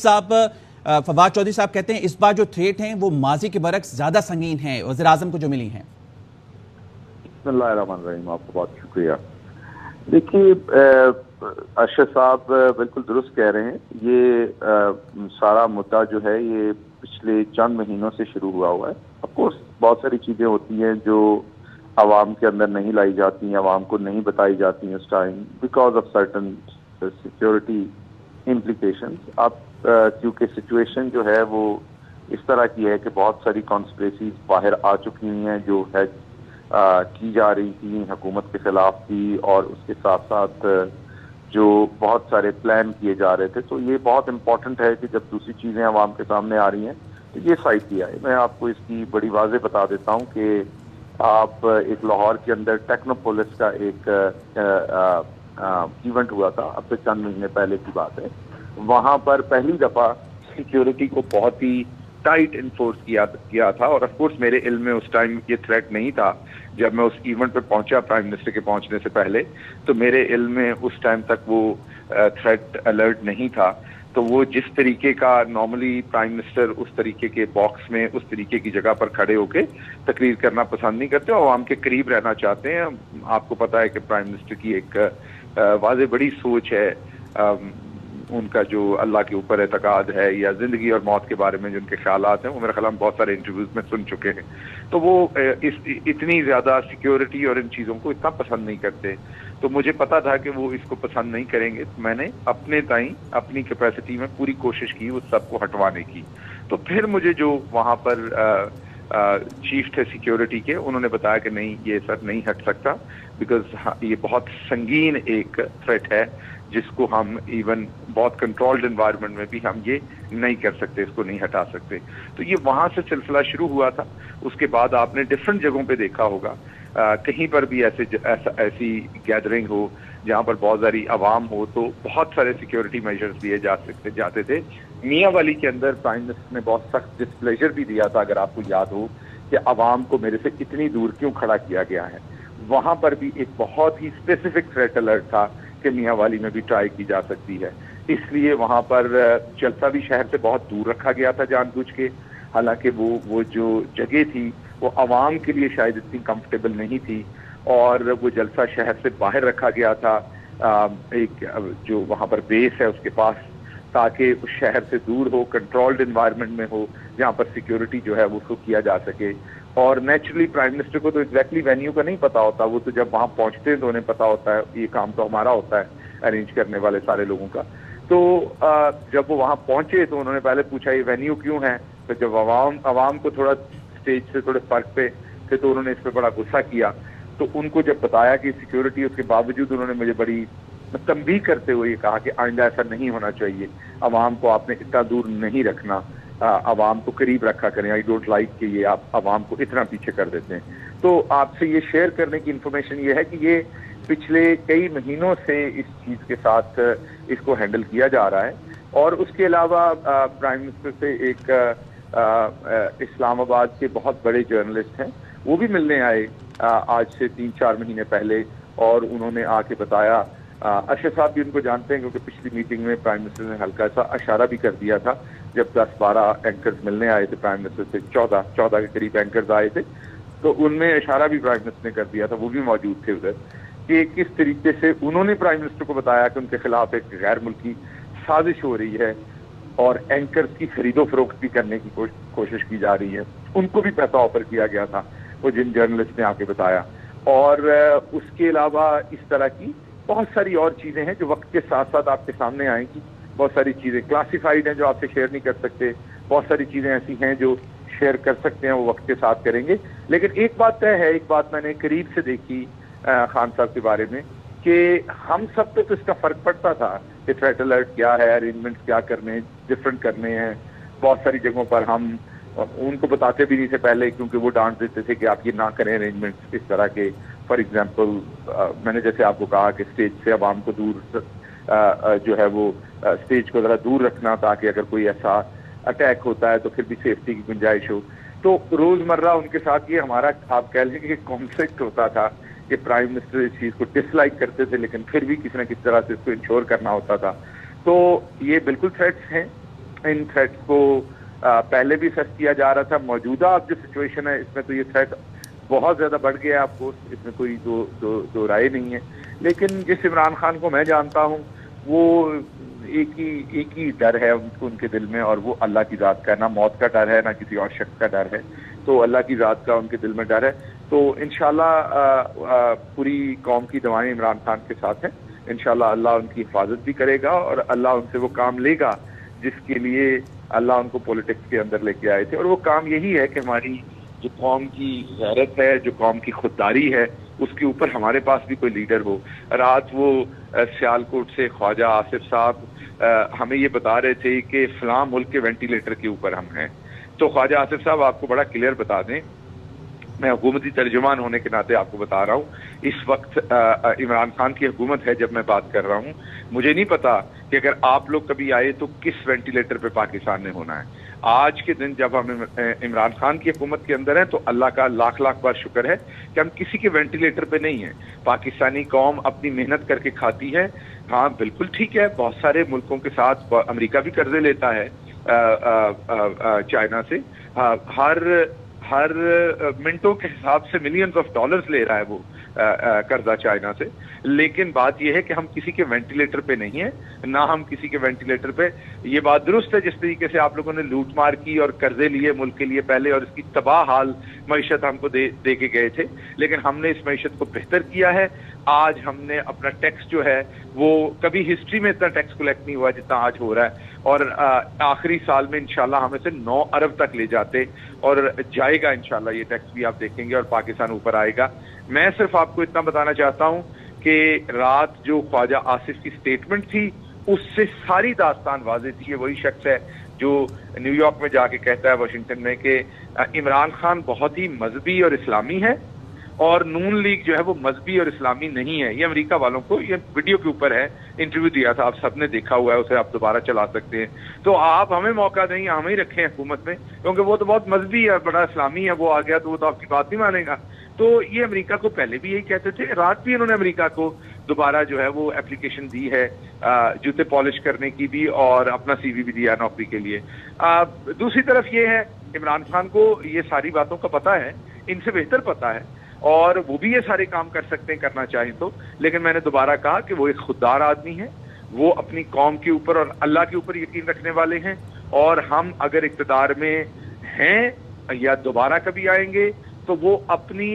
صاحب فواد چودھری صاحب کہتے ہیں اس بار جو تھریٹ ہیں وہ ماضی کے برعکس زیادہ سنگین ہیں وزیر اعظم کو جو ملی ہیں. بسم اللہ الرحمن الرحیم. آپ کو بہت شکریہ. دیکھیے ارشد صاحب بالکل درست کہہ رہے ہیں. یہ سارا مدعا جو ہے یہ پچھلے چند مہینوں سے شروع ہوا ہے. آف کورس بہت ساری چیزیں ہوتی ہیں جو عوام کے اندر نہیں لائی جاتی ہیں, عوام کو نہیں بتائی جاتی ہیں اس time because of certain security implications. اب کیونکہ سچویشن جو ہے وہ اس طرح کی ہے کہ بہت ساری کانسپریسیز باہر آ چکی ہوئی ہیں جو ہے کی جا رہی تھی حکومت کے خلاف بھی, اور اس کے ساتھ ساتھ جو بہت سارے پلان کیے جا رہے تھے. تو یہ بہت امپورٹنٹ ہے کہ جب دوسری چیزیں عوام کے سامنے آ رہی ہیں تو یہ سائڈ کیا ہے. میں آپ کو اس کی بڑی واضح بتا دیتا ہوں کہ آپ ایک لاہور کے اندر ٹیکنوپولس کا ایک ایونٹ ہوا تھا, اب سے چند مہینے پہلے کی بات ہے. وہاں پر پہلی دفعہ سیکیورٹی کو بہت ہی ٹائٹ انفورس کیا تھا, اور آف کورس میرے علم میں اس ٹائم یہ تھریٹ نہیں تھا. جب میں اس ایونٹ پہ پہنچا پرائم منسٹر کے پہنچنے سے پہلے, تو میرے علم میں اس ٹائم تک وہ تھریٹ الرٹ نہیں تھا. تو وہ جس طریقے کا نارملی پرائم منسٹر اس طریقے کے باکس میں اس طریقے کی جگہ پر کھڑے ہو کے تقریر کرنا پسند نہیں کرتے, عوام کے قریب رہنا چاہتے ہیں. آپ کو پتا ہے کہ پرائم منسٹر کی ایک واضح بڑی سوچ ہے, ان کا جو اللہ کے اوپر اعتقاد ہے یا زندگی اور موت کے بارے میں جو ان کے خیالات ہیں, وہ میرے خیال میں بہت سارے انٹرویوز میں سن چکے ہیں. تو وہ اتنی زیادہ سیکیورٹی اور ان چیزوں کو اتنا پسند نہیں کرتے. تو مجھے پتا تھا کہ وہ اس کو پسند نہیں کریں گے. میں نے اپنے تائیں اپنی کیپیسٹی میں پوری کوشش کی اس سب کو ہٹوانے کی. تو پھر مجھے جو وہاں پر چیف تھے سیکیورٹی کے, انہوں نے بتایا کہ نہیں یہ سر نہیں ہٹ سکتا بیکاز یہ بہت سنگین ایک تھریٹ ہے جس کو ہم ایون بہت کنٹرولڈ انوائرمنٹ میں بھی ہم یہ نہیں کر سکتے, اس کو نہیں ہٹا سکتے. تو یہ وہاں سے سلسلہ شروع ہوا تھا. اس کے بعد آپ نے ڈفرینٹ جگہوں پہ دیکھا ہوگا, کہیں پر بھی ایسی گیدرنگ ہو جہاں پر بہت ساری عوام ہو تو بہت سارے سیکیورٹی میجرز لیے جاتے تھے. میاں والی کے اندر پرائم منسٹر نے بہت سخت ڈسپلیجر بھی دیا تھا, اگر آپ کو یاد ہو, کہ عوام کو میرے سے اتنی دور کیوں کھڑا کیا گیا ہے. وہاں پر بھی ایک بہت ہی اسپیسیفک تھریٹ الرٹ تھا کہ میاں والی میں بھی ٹرائی کی جا سکتی ہے. اس لیے وہاں پر جلسہ بھی شہر سے بہت دور رکھا گیا تھا جان بوجھ کے, حالانکہ وہ جو جگہ تھی وہ عوام کے لیے شاید اتنی کمفرٹیبل نہیں تھی, اور وہ جلسہ شہر سے باہر رکھا گیا تھا ایک جو وہاں پر بیس ہے اس کے پاس, تاکہ اس شہر سے دور ہو, کنٹرولڈ انوائرمنٹ میں ہو, جہاں پر سیکیورٹی جو ہے وہ اس کو کیا جا سکے. اور نیچرلی پرائم منسٹر کو تو ایگزیکٹلی وینیو کا نہیں پتا ہوتا, وہ تو جب وہاں پہنچتے ہیں تو انہیں پتا ہوتا ہے, یہ کام تو ہمارا ہوتا ہے ارینج کرنے والے سارے لوگوں کا. تو جب وہ وہاں پہنچے تو انہوں نے پہلے پوچھا یہ وینیو کیوں ہے. تو جب عوام کو تھوڑا اسٹیج سے تھوڑے فرق پہ تھے تو انہوں نے اس پہ بڑا غصہ کیا. تو ان کو جب بتایا کہ سیکیورٹی, اس کے باوجود انہوں نے مجھے بڑی تنبیہ کرتے ہوئے یہ کہا کہ آئندہ ایسا نہیں ہونا چاہیے, عوام کو آپ نے اتنا دور نہیں رکھنا, عوام کو قریب رکھا کریں. آئی ڈونٹ لائک کہ یہ آپ عوام کو اتنا پیچھے کر دیتے ہیں. تو آپ سے یہ شیئر کرنے کی انفارمیشن یہ ہے کہ یہ پچھلے کئی مہینوں سے اس چیز کے ساتھ اس کو ہینڈل کیا جا رہا ہے. اور اس کے علاوہ پرائم منسٹر سے ایک اسلام آباد کے بہت بڑے جرنلسٹ ہیں, وہ بھی ملنے آئے آج سے 3-4 مہینے پہلے, اور انہوں نے آ کے بتایا. ارشد صاحب بھی ان کو جانتے ہیں کیونکہ پچھلی میٹنگ میں پرائم منسٹر نے ہلکا سا اشارہ بھی کر دیا تھا جب 10-12 اینکرز ملنے آئے تھے پرائم منسٹر سے, 14 کے قریب اینکرز آئے تھے. تو ان میں اشارہ بھی پرائم منسٹر نے کر دیا تھا, وہ بھی موجود تھے ادھر, کہ کس طریقے سے انہوں نے پرائم منسٹر کو بتایا کہ ان کے خلاف ایک غیر ملکی سازش ہو رہی ہے اور اینکرز کی خرید و فروخت بھی کرنے کی کوشش کی جا رہی ہے. ان کو بھی پیسہ آفر کیا گیا تھا, وہ جن جرنلسٹ نے آ کے بتایا. اور اس کے علاوہ اس طرح کی بہت ساری اور چیزیں ہیں جو وقت کے ساتھ ساتھ آپ کے سامنے آئیں گی. بہت ساری چیزیں کلاسیفائڈ ہیں جو آپ سے شیئر نہیں کر سکتے, بہت ساری چیزیں ایسی ہیں جو شیئر کر سکتے ہیں, وہ وقت کے ساتھ کریں گے. لیکن ایک بات طے ہے, ایک بات میں نے قریب سے دیکھی خان صاحب کے بارے میں, کہ ہم سب پہ تو اس کا فرق پڑتا تھا کہ تھریٹ الرٹ کیا ہے, ارینجمنٹس کیا کرنے ڈفرینٹ کرنے ہیں. بہت ساری جگہوں پر ہم ان کو بتاتے بھی نہیں تھے پہلے, کیونکہ وہ ڈانٹ دیتے تھے کہ آپ یہ نہ کریں ارینجمنٹس اس طرح کے. فار ایگزامپل میں نے جیسے آپ کو کہا کہ اسٹیج سے عوام کو دور جو ہے وہ اسٹیج کو ذرا دور رکھنا, تاکہ اگر کوئی ایسا اٹیک ہوتا ہے تو پھر بھی سیفٹی کی گنجائش ہو. تو روزمرہ ان کے ساتھ یہ ہمارا آپ کہہ لیں کہ کانفلکٹ ہوتا تھا کہ پرائم منسٹر اس چیز کو ڈس لائک کرتے تھے, لیکن پھر بھی کسی نہ کسی طرح سے اس کو انشور کرنا ہوتا تھا. تو یہ بالکل تھریٹس ہیں, ان تھریٹس کو پہلے بھی سیٹ کیا جا رہا تھا. موجودہ اب جو سچویشن ہے اس میں تو یہ تھریٹ بہت زیادہ بڑھ گیا ہے, آف کورس اس میں کوئی دو رائے نہیں ہے. لیکن جس عمران خان کو میں جانتا ہوں وہ ایک ہی ڈر ہے ان کے دل میں, اور وہ اللہ کی ذات کا, نہ موت کا ڈر ہے نہ کسی اور شخص کا ڈر ہے, تو اللہ کی ذات کا ان کے دل میں ڈر ہے. تو انشاءاللہ پوری قوم کی دعائیں عمران خان کے ساتھ ہیں. انشاءاللہ اللہ ان کی حفاظت بھی کرے گا, اور اللہ ان سے وہ کام لے گا جس کے لیے اللہ ان کو پولیٹکس کے اندر لے کے آئے تھے. اور وہ کام یہی ہے کہ ہماری جو قوم کی غیرت ہے, جو قوم کی خودداری ہے, اس کے اوپر ہمارے پاس بھی کوئی لیڈر ہو. رات وہ سیالکوٹ سے خواجہ آصف صاحب ہمیں یہ بتا رہے تھے کہ فلاں ملک کے وینٹیلیٹر کے اوپر ہم ہیں. تو خواجہ آصف صاحب آپ کو بڑا کلیئر بتا دیں, میں حکومتی ترجمان ہونے کے ناطے آپ کو بتا رہا ہوں, اس وقت عمران خان کی حکومت ہے جب میں بات کر رہا ہوں. مجھے نہیں پتا کہ اگر آپ لوگ کبھی آئے تو کس وینٹیلیٹر پہ پاکستان نے ہونا ہے. آج کے دن جب ہم عمران خان کی حکومت کے اندر ہیں تو اللہ کا لاکھ لاکھ بار شکر ہے کہ ہم کسی کے وینٹیلیٹر پہ نہیں ہیں. پاکستانی قوم اپنی محنت کر کے کھاتی ہے. ہاں بالکل ٹھیک ہے, بہت سارے ملکوں کے ساتھ امریکہ بھی قرضے لیتا ہے چائنا سے, ہر منٹوں کے حساب سے ملینز آف ڈالرز لے رہا ہے وہ قرضہ چائنا سے. لیکن بات یہ ہے کہ ہم کسی کے وینٹیلیٹر پہ نہیں ہیں, نہ ہم کسی کے وینٹیلیٹر پہ. یہ بات درست ہے جس طریقے سے آپ لوگوں نے لوٹ مار کی اور قرضے لیے ملک کے لیے پہلے, اور اس کی تباہ حال معیشت ہم کو دے کے گئے تھے, لیکن ہم نے اس معیشت کو بہتر کیا ہے. آج ہم نے اپنا ٹیکس جو ہے وہ کبھی ہسٹری میں اتنا ٹیکس کلیکٹ نہیں ہوا جتنا آج ہو رہا ہے, اور آخری سال میں انشاءاللہ ہم اسے 9 ارب تک لے جاتے, اور جائے گا انشاءاللہ یہ ٹیکس بھی آپ دیکھیں گے, اور پاکستان اوپر آئے گا. میں صرف آپ کو اتنا بتانا چاہتا ہوں کہ رات جو خواجہ آصف کی سٹیٹمنٹ تھی اس سے ساری داستان واضح تھی. یہ وہی شخص ہے جو نیو یارک میں جا کے کہتا ہے واشنگٹن میں کہ عمران خان بہت ہی مذہبی اور اسلامی ہے, اور نون لیگ جو ہے وہ مذہبی اور اسلامی نہیں ہے. یہ امریکہ والوں کو, یہ ویڈیو کے اوپر ہے, انٹرویو دیا تھا, آپ سب نے دیکھا ہوا ہے, اسے آپ دوبارہ چلا سکتے ہیں. تو آپ ہمیں موقع دیں, ہمیں ہی رکھیں حکومت میں, کیونکہ وہ تو بہت مذہبی ہے, بڑا اسلامی ہے, وہ آ گیا تو وہ تو آپ کی بات نہیں مانے گا. تو یہ امریکہ کو پہلے بھی یہی کہتے تھے, رات بھی انہوں نے امریکہ کو دوبارہ جو ہے وہ اپلیکیشن دی ہے جوتے پالش کرنے کی بھی, اور اپنا سی وی بھی دیا نوکری کے لیے. دوسری طرف یہ ہے عمران خان کو یہ ساری باتوں کا پتہ ہے, ان سے بہتر پتہ ہے, اور وہ بھی یہ سارے کام کر سکتے ہیں کرنا چاہیں تو. لیکن میں نے دوبارہ کہا کہ وہ ایک خوددار آدمی ہے, وہ اپنی قوم کے اوپر اور اللہ کے اوپر یقین رکھنے والے ہیں, اور ہم اگر اقتدار میں ہیں یا دوبارہ کبھی آئیں گے تو وہ اپنی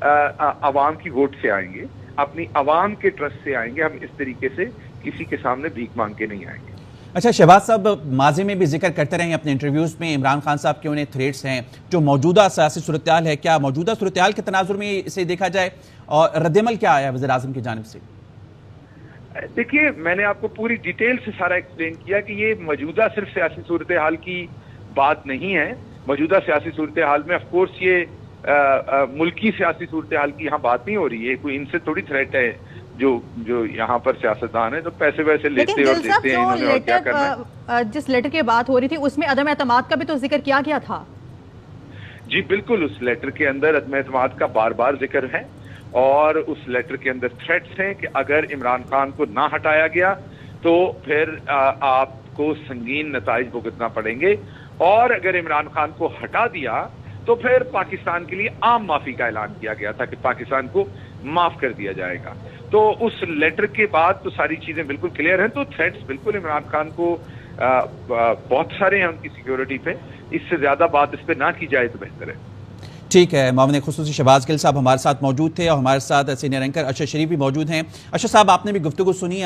عوام کی ووٹ سے آئیں گے, اپنی عوام کے ٹرسٹ سے آئیں گے. ہم اس طریقے سے کسی کے سامنے بھیک مانگ کے نہیں آئیں گے. اچھا شہباز صاحب, ماضی میں بھی ذکر کرتے رہے ہیں اپنے انٹرویوز میں عمران خان صاحب کے انہیں تھریٹس ہیں, جو موجودہ سیاسی صورتحال ہے, کیا موجودہ صورتحال کے تناظر میں اسے دیکھا جائے, اور رد عمل کیا آیا وزیر اعظم کی جانب سے؟ دیکھیے, میں نے آپ کو پوری ڈیٹیل سے سارا ایکسپلین کیا کہ یہ موجودہ صرف سیاسی صورتحال کی بات نہیں ہے. موجودہ سیاسی صورتحال میں آف کورس یہ ملکی سیاسی صورتحال کی یہاں بات نہیں ہو رہی ہے, کوئی ان سے تھوڑی تھریٹ ہے جو یہاں پر سیاستدان ہیں تو پیسے ویسے لیتے اور دیتے ہیں, انہوں نے اور کیا کرنا ہے. جس لیٹر کی بات ہو رہی تھی اس میں عدم اعتماد کا بھی تو ذکر کیا گیا تھا. جی بالکل, اس لیٹر کے اندر عدم اعتماد کا بار بار ذکر ہے, اور اس لیٹر کے اندر تھریٹس ہیں کہ اگر عمران خان کو نہ ہٹایا گیا تو پھر آپ کو سنگین نتائج بھگتنا پڑیں گے, اور اگر عمران خان کو ہٹا دیا تو پھر پاکستان کے لیے عام معافی کا اعلان کیا گیا تھا کہ پاکستان کو معاف کر دیا جائے گا. تو اس لیٹر کے بعد تو ساری چیزیں بالکل کلیئر ہیں. تو تھریٹس بالکل عمران خان کو بہت سارے ہیں ان کی سیکیورٹی پہ, اس سے زیادہ بات اس پہ نہ کی جائے تو بہتر ہے. ٹھیک ہے, معاون خصوصی شہباز گل صاحب ہمارے ساتھ موجود تھے, اور ہمارے ساتھ سینئر اینکر ارشد شریف بھی موجود ہیں. ارشد صاحب, آپ نے بھی گفتگو سنی.